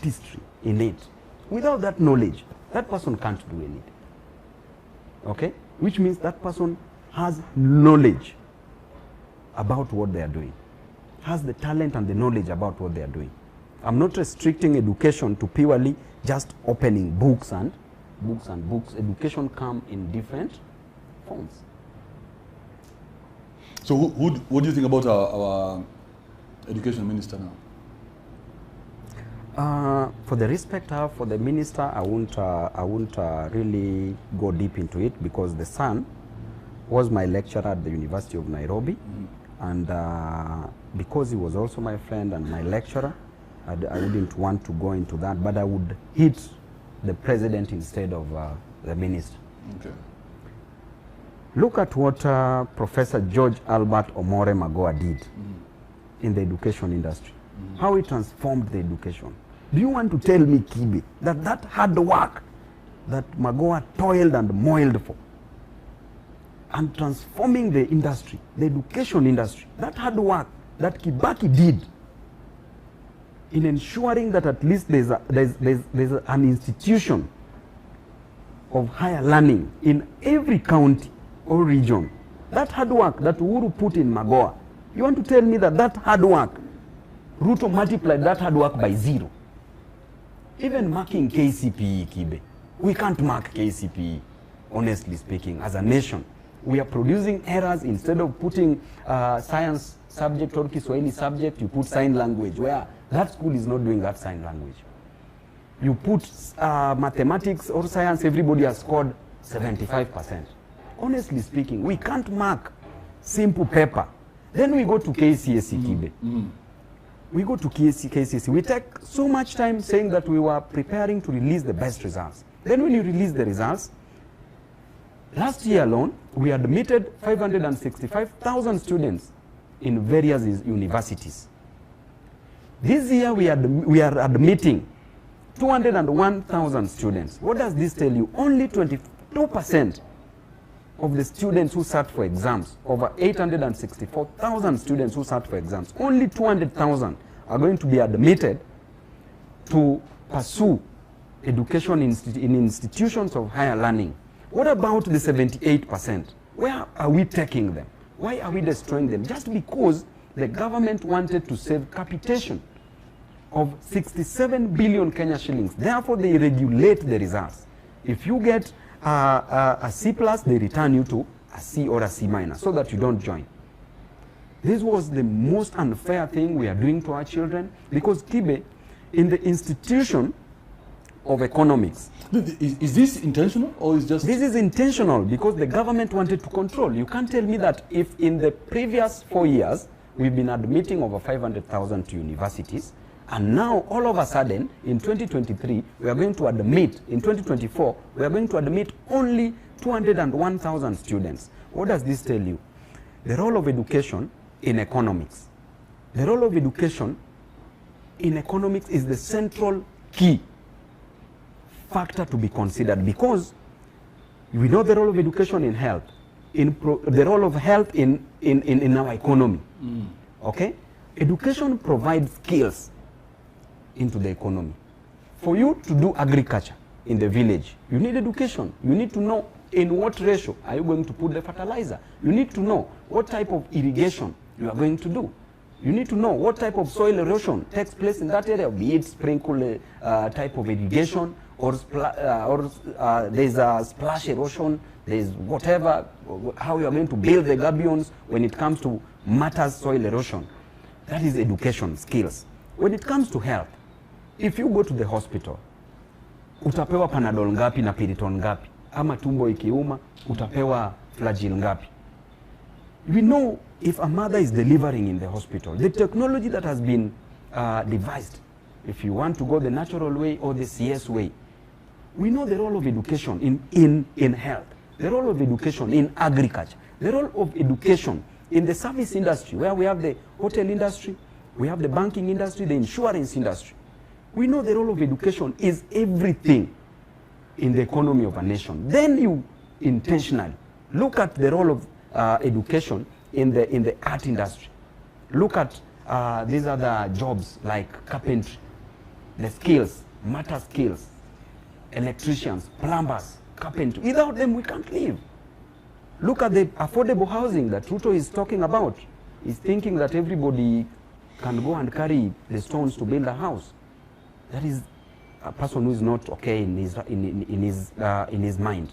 artistry in it. Without that knowledge, that person can't do anything. Okay? Which means that person has knowledge about what they are doing, has the talent and the knowledge about what they are doing. I'm not restricting education to purely just opening books and books. Education come in different forms. So what do you think about our education minister now? For the respect I have for the minister, I won't really go deep into it, because the son was my lecturer at the University of Nairobi, and because he was also my friend and my lecturer, I wouldn't want to go into that, but I would hit the president instead of the minister. Okay. Look at what Professor George Albert Omore Magoha did in the education industry, how he transformed the education. Do you want to tell me, Kibe, that hard work that Magoha toiled and moiled for, and transforming the industry, the education industry, that hard work that Kibaki did in ensuring that at least there's an institution of higher learning in every county or region, that hard work that Uhuru put in Magoha, you want to tell me that hard work, Ruto multiplied that hard work by 0? Even marking KCPE, Kibe, we can't mark KCPE, honestly speaking, as a nation. We are producing errors. Instead of putting science subject or Kiswahili subject, you put sign language, where that school is not doing that sign language. You put mathematics or science, everybody has scored 75%. Honestly speaking, we can't mark simple paper. Then we go to KCSE, Kibe. We go to KCSE. We take so much time saying that we were preparing to release the best results. Then when you release the results, last year alone, we admitted 565,000 students in various universities. This year, we are admitting 201,000 students. What does this tell you? Only 22% of the students who sat for exams, over 864,000 students who sat for exams, only 200,000 are going to be admitted to pursue education in institutions of higher learning. What about the 78%? Where are we taking them? Why are we destroying them? Just because the government wanted to save capitation of 67 billion Kenya shillings. Therefore, they regulate the results. If you get a C+, they return you to a C or a C minus so that you don't join. This was the most unfair thing we are doing to our children, because Kibe, in the institution of economics. Is this intentional, or is just... This is intentional, because the government wanted to control. You can't tell me that if in the previous 4 years, we've been admitting over 500,000 to universities, and now all of a sudden, in 2023, we are going to admit, in 2024, we are going to admit only 201,000 students. What does this tell you? The role of education in economics. The role of education in economics is the central key factor to be considered, because we know the role of education in health, the role of health in our economy. Okay? Education provides skills into the economy. For you to do agriculture in the village, you need education. You need to know in what ratio are you going to put the fertilizer. You need to know what type of irrigation you are going to do. You need to know what type of soil erosion takes place in that area, be it sprinkle type of irrigation, or there's a splash erosion, there's whatever, how you are going to build the gabions when it comes to matters soil erosion. That is education, skills. When it comes to health, if you go to the hospital, utapewa Panadol ngapi na Piriton ngapi, ama tumbo ikiuma, utapewa Flagyl ngapi. We know if a mother is delivering in the hospital, the technology that has been devised, if you want to go the natural way or the CS way, we know the role of education in health, the role of education in agriculture, the role of education in the service industry, where we have the hotel industry, we have the banking industry, the insurance industry. We know the role of education is everything in the economy of a nation. Then you intentionally look at the role of education in the art industry. Look at these other jobs like carpentry. the skills, matter skills, electricians, plumbers, carpenters. Without them, we can't live. Look at the affordable housing that Ruto is talking about. He's thinking that everybody can go and carry the stones to build a house. That is a person who is not okay in his mind.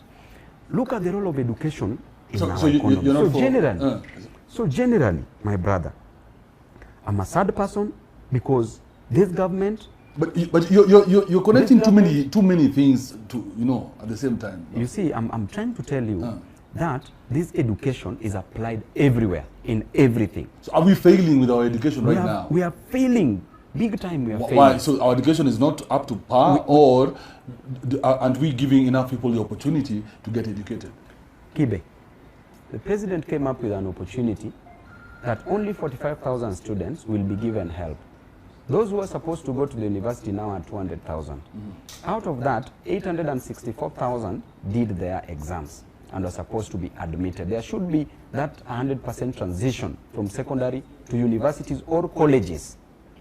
Look at the role of education in our economy. So generally, my brother, I'm a sad person because this government. But you're connecting too many things to at the same time. You see, I'm trying to tell you that this education is applied everywhere, in everything. So are we failing with our education now? We are failing. Big time we are failing. Why? So our education is not up to par, or aren't we giving enough people the opportunity to get educated? Kibe, the president came up with an opportunity that only 45,000 students will be given help. Those who are supposed to go to the university now are 200,000. Out of that, 864,000 did their exams and are supposed to be admitted. There should be that 100% transition from secondary to universities or colleges,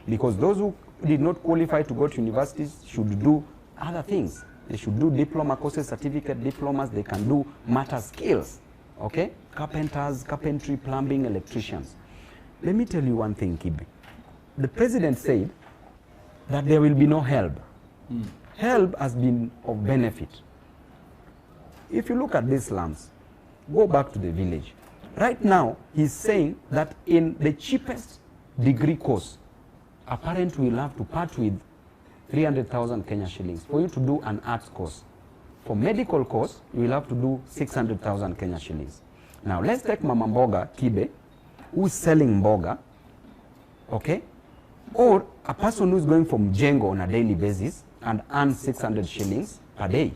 because those who did not qualify to go to universities should do other things. They should do diploma courses, certificate diplomas. They can do matter skills, okay? Carpenters, carpentry, plumbing, electricians. Let me tell you one thing, Kibi. The president said that there will be no HELB. HELB has been of benefit. If you look at these slums, go back to the village. Right now, he's saying that in the cheapest degree course, a parent will have to part with 300,000 Kenya shillings for you to do an arts course. For medical course, you will have to do 600,000 Kenya shillings. Now, let's take Mama Mboga Kibe, who's selling mboga, okay? Or a person who's going from Jengo on a daily basis and earns 600 shillings per day.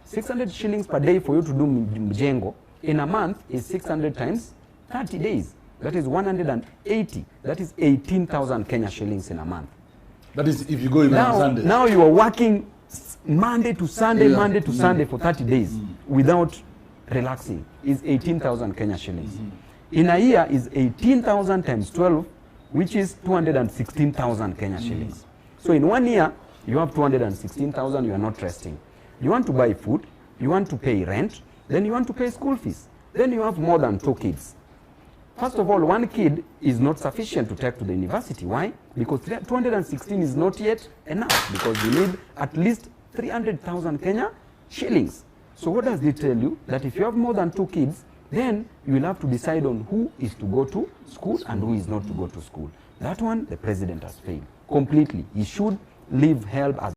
600 shillings per day for you to do Jengo in a month is 600 times 30 days. That is 180. That is 18,000 Kenya shillings in a month. That is if you go even on Sunday. Now you are working Monday to Sunday, Monday to Sunday for 30 days without relaxing. Is 18,000 Kenya shillings. In a year is 18,000 times 12, which is 216,000 Kenya shillings. So in 1 year, you have 216,000, you are not resting. You want to buy food, you want to pay rent, then you want to pay school fees. Then you have more than 2 kids. First of all, 1 kid is not sufficient to take to the university. Why? Because 216 is not yet enough, because you need at least 300,000 Kenya shillings. So what does it tell you? That if you have more than 2 kids, then you will have to decide on who is to go to school and who is not to go to school. That one, the president has failed completely. He should leave HELB as